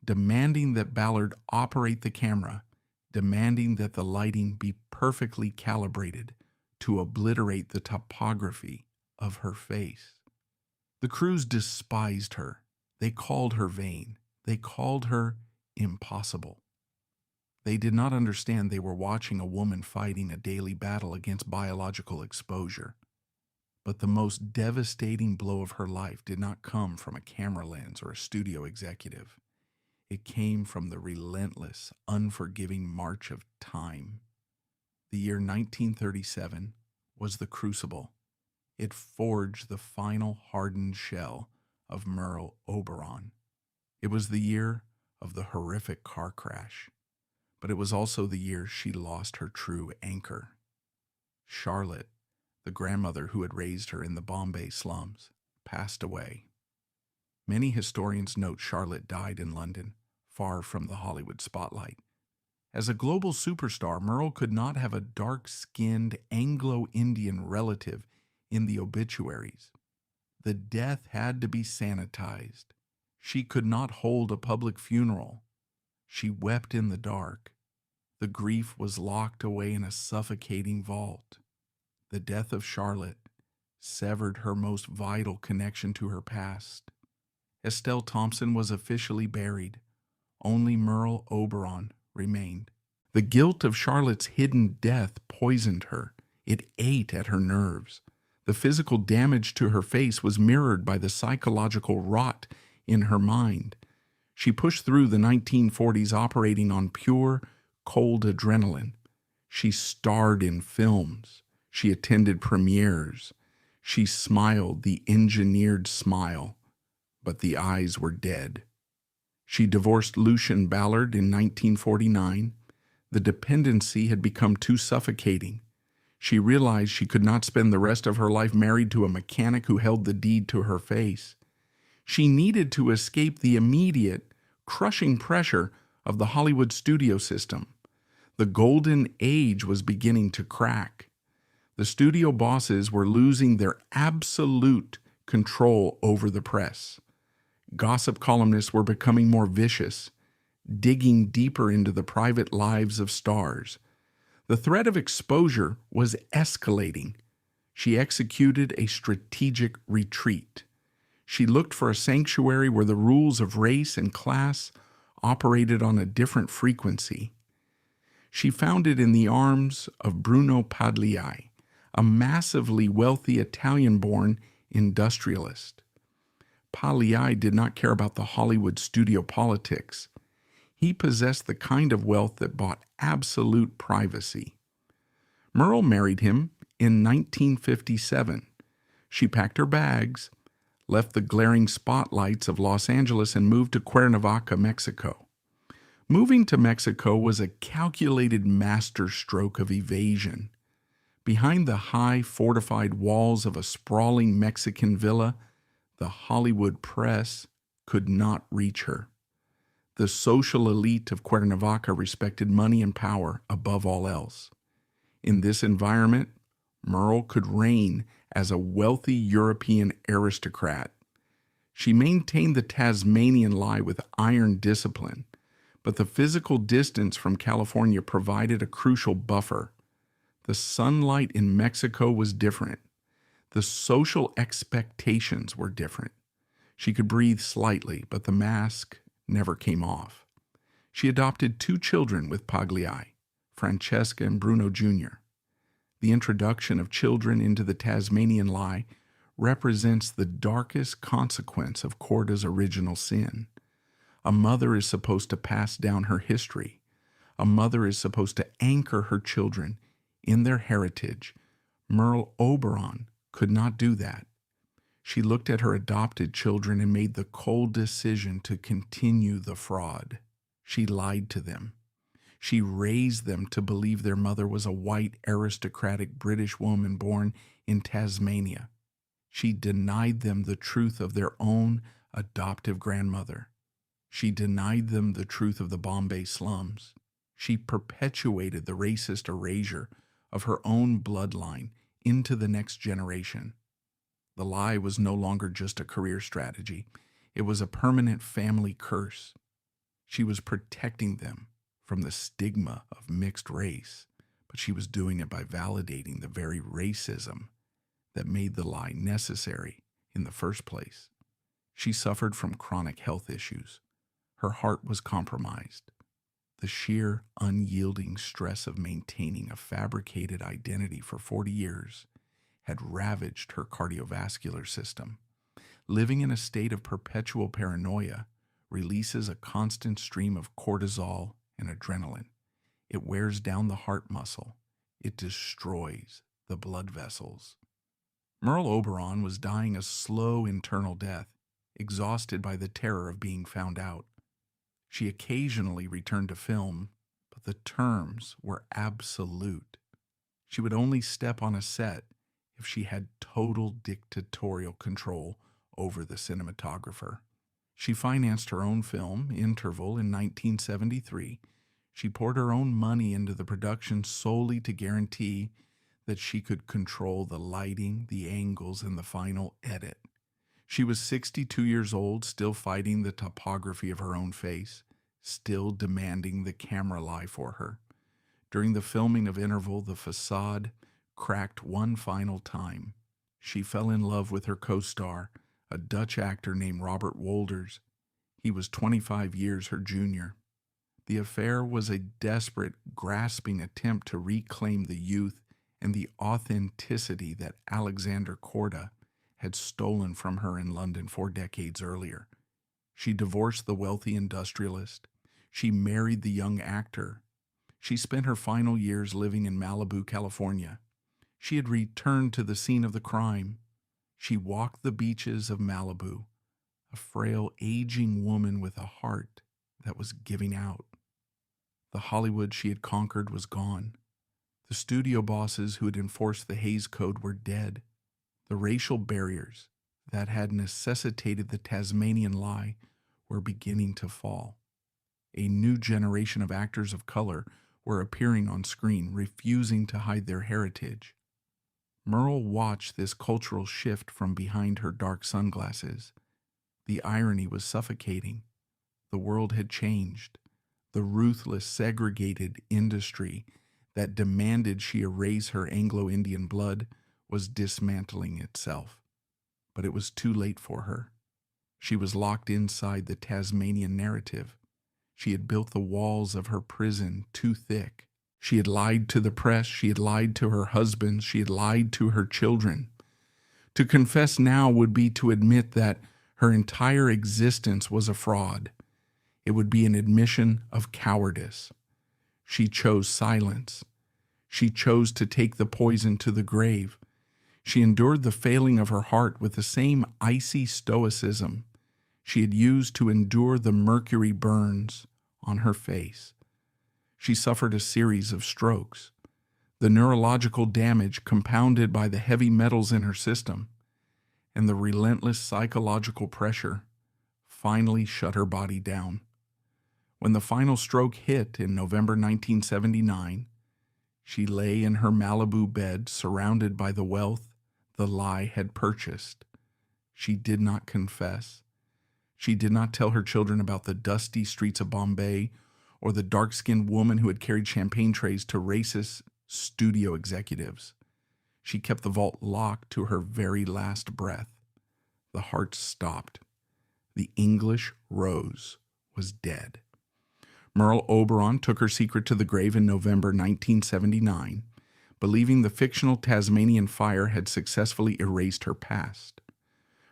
demanding that Ballard operate the camera, demanding that the lighting be perfectly calibrated to obliterate the topography of her face. The crews despised her. They called her vain. They called her impossible. They did not understand they were watching a woman fighting a daily battle against biological exposure. But the most devastating blow of her life did not come from a camera lens or a studio executive. It came from the relentless, unforgiving march of time. The year 1937 was the crucible. It forged the final hardened shell of Merle Oberon. It was the year of the horrific car crash, but it was also the year she lost her true anchor. Charlotte, the grandmother who had raised her in the Bombay slums, passed away. Many historians note Charlotte died in London, far from the Hollywood spotlight. As a global superstar, Merle could not have a dark-skinned Anglo-Indian relative in the obituaries. The death had to be sanitized. She could not hold a public funeral. She wept in the dark. The grief was locked away in a suffocating vault. The death of Charlotte severed her most vital connection to her past. Estelle Thompson was officially buried. Only Merle Oberon remained. The guilt of Charlotte's hidden death poisoned her. It ate at her nerves. The physical damage to her face was mirrored by the psychological rot in her mind. She pushed through the 1940s operating on pure, cold adrenaline. She starred in films. She attended premieres. She smiled the engineered smile, but the eyes were dead. She divorced Lucian Ballard in 1949. The dependency had become too suffocating. She realized she could not spend the rest of her life married to a mechanic who held the deed to her face. She needed to escape the immediate, crushing pressure of the Hollywood studio system. The golden age was beginning to crack. The studio bosses were losing their absolute control over the press. Gossip columnists were becoming more vicious, digging deeper into the private lives of stars. The threat of exposure was escalating. She executed a strategic retreat. She looked for a sanctuary where the rules of race and class operated on a different frequency. She found it in the arms of Bruno Pagliai, a massively wealthy Italian-born industrialist. Pagliai did not care about the Hollywood studio politics. He possessed the kind of wealth that bought absolute privacy. Merle married him in 1957. She packed her bags, left the glaring spotlights of Los Angeles, and moved to Cuernavaca, Mexico. Moving to Mexico was a calculated masterstroke of evasion. Behind the high, fortified walls of a sprawling Mexican villa, the Hollywood press could not reach her. The social elite of Cuernavaca respected money and power above all else. In this environment, Merle could reign as a wealthy European aristocrat. She maintained the Tasmanian lie with iron discipline, but the physical distance from California provided a crucial buffer. The sunlight in Mexico was different. The social expectations were different. She could breathe slightly, but the mask never came off. She adopted 2 children with Pagliai, Francesca and Bruno Jr. The introduction of children into the Tasmanian lie represents the darkest consequence of Korda's original sin. A mother is supposed to pass down her history. A mother is supposed to anchor her children in their heritage. Merle Oberon could not do that. She looked at her adopted children and made the cold decision to continue the fraud. She lied to them. She raised them to believe their mother was a white, aristocratic British woman born in Tasmania. She denied them the truth of their own adoptive grandmother. She denied them the truth of the Bombay slums. She perpetuated the racist erasure of her own bloodline into the next generation. The lie was no longer just a career strategy. It was a permanent family curse. She was protecting them from the stigma of mixed race, but she was doing it by validating the very racism that made the lie necessary in the first place. She suffered from chronic health issues. Her heart was compromised. The sheer, unyielding stress of maintaining a fabricated identity for 40 years had ravaged her cardiovascular system. Living in a state of perpetual paranoia releases a constant stream of cortisol and adrenaline. It wears down the heart muscle. It destroys the blood vessels. Merle Oberon was dying a slow internal death, exhausted by the terror of being found out. She occasionally returned to film, but the terms were absolute. She would only step on a set if she had total dictatorial control over the cinematographer. She financed her own film, Interval, in 1973. She poured her own money into the production solely to guarantee that she could control the lighting, the angles, and the final edit. She was 62 years old, still fighting the topography of her own face, still demanding the camera lie for her. During the filming of Interval, the facade cracked one final time. She fell in love with her co-star, a Dutch actor named Robert Wolders. He was 25 years her junior. The affair was a desperate, grasping attempt to reclaim the youth and the authenticity that Alexander Korda had stolen from her in London 4 decades earlier. She divorced the wealthy industrialist. She married the young actor. She spent her final years living in Malibu, California. She had returned to the scene of the crime. She walked the beaches of Malibu, a frail, aging woman with a heart that was giving out. The Hollywood she had conquered was gone. The studio bosses who had enforced the Hays Code were dead. The racial barriers that had necessitated the Tasmanian lie were beginning to fall. A new generation of actors of color were appearing on screen, refusing to hide their heritage. Merle watched this cultural shift from behind her dark sunglasses. The irony was suffocating. The world had changed. The ruthless, segregated industry that demanded she erase her Anglo-Indian blood was dismantling itself. But it was too late for her. She was locked inside the Tasmanian narrative. She had built the walls of her prison too thick. She had lied to the press. She had lied to her husband. She had lied to her children. To confess now would be to admit that her entire existence was a fraud. It would be an admission of cowardice. She chose silence. She chose to take the poison to the grave. She endured the failing of her heart with the same icy stoicism she had used to endure the mercury burns on her face. She suffered a series of strokes. The neurological damage compounded by the heavy metals in her system and the relentless psychological pressure finally shut her body down. When the final stroke hit in November 1979, she lay in her Malibu bed surrounded by the wealth the lie had purchased. She did not confess. She did not tell her children about the dusty streets of Bombay or the dark-skinned woman who had carried champagne trays to racist studio executives. She kept the vault locked to her very last breath. The heart stopped. The English rose was dead. Merle Oberon took her secret to the grave in November 1979, believing the fictional Tasmanian fire had successfully erased her past.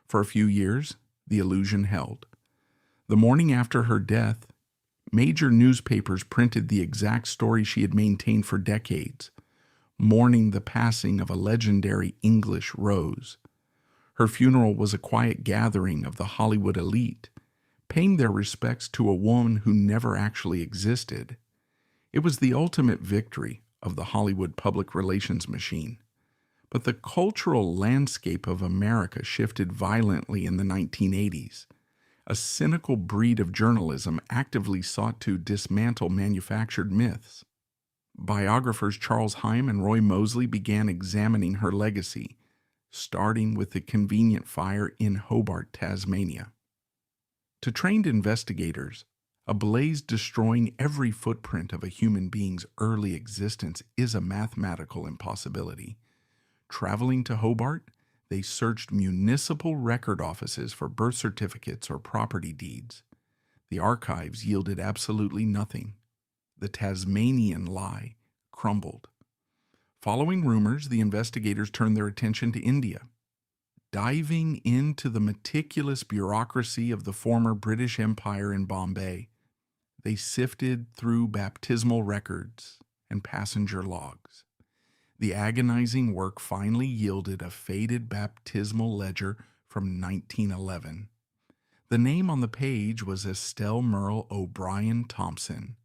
For a few years, the illusion held. The morning after her death, major newspapers printed the exact story she had maintained for decades, mourning the passing of a legendary English rose. Her funeral was a quiet gathering of the Hollywood elite, paying their respects to a woman who never actually existed. It was the ultimate victory of the Hollywood public relations machine. But the cultural landscape of America shifted violently in the 1980s. A cynical breed of journalism actively sought to dismantle manufactured myths. Biographers Charles Heim and Roy Mosley began examining her legacy, starting with the convenient fire in Hobart, Tasmania. To trained investigators, a blaze destroying every footprint of a human being's early existence is a mathematical impossibility. Traveling to Hobart, they searched municipal record offices for birth certificates or property deeds. The archives yielded absolutely nothing. The Tasmanian lie crumbled. Following rumors, the investigators turned their attention to India. Diving into the meticulous bureaucracy of the former British Empire in Bombay, they sifted through baptismal records and passenger logs. The agonizing work finally yielded a faded baptismal ledger from 1911. The name on the page was Estelle Merle O'Brien Thompson.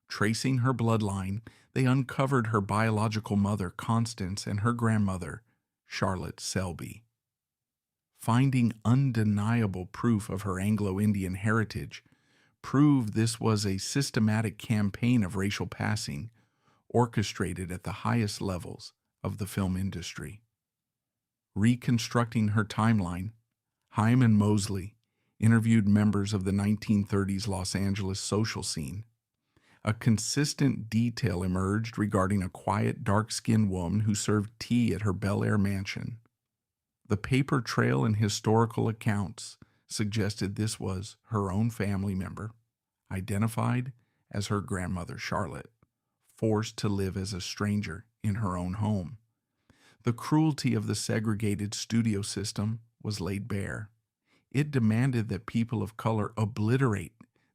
Tracing her bloodline, they uncovered her biological mother, Constance, and her grandmother, Charlotte Selby. Finding undeniable proof of her Anglo-Indian heritage proved this was a systematic campaign of racial passing, orchestrated at the highest levels of the film industry. Reconstructing her timeline, Heim and Mosley interviewed members of the 1930s Los Angeles social scene. A consistent detail emerged regarding a quiet, dark-skinned woman who served tea at her Bel Air mansion. The paper trail and historical accounts suggested this was her own family member, identified as her grandmother Charlotte, forced to live as a stranger in her own home. The cruelty of the segregated studio system was laid bare. It demanded that people of color obliterate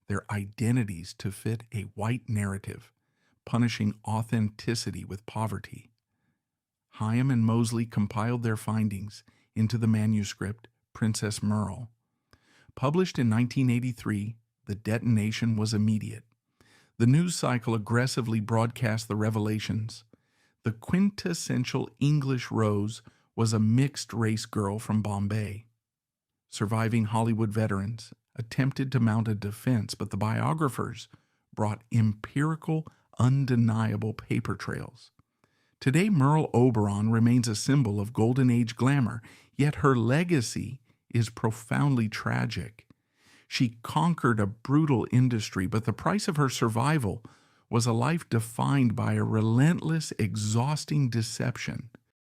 their identities to fit a white narrative, punishing authenticity with poverty. Hyam and Mosley compiled their findings into the manuscript Princess Merle. Published in 1983, the detonation was immediate. The news cycle aggressively broadcast the revelations. The quintessential English Rose was a mixed-race girl from Bombay. Surviving Hollywood veterans attempted to mount a defense, but the biographers brought empirical, undeniable paper trails. Today, Merle Oberon remains a symbol of Golden Age glamour, yet her legacy is profoundly tragic. She conquered a brutal industry, but the price of her survival was a life defined by a relentless, exhausting deception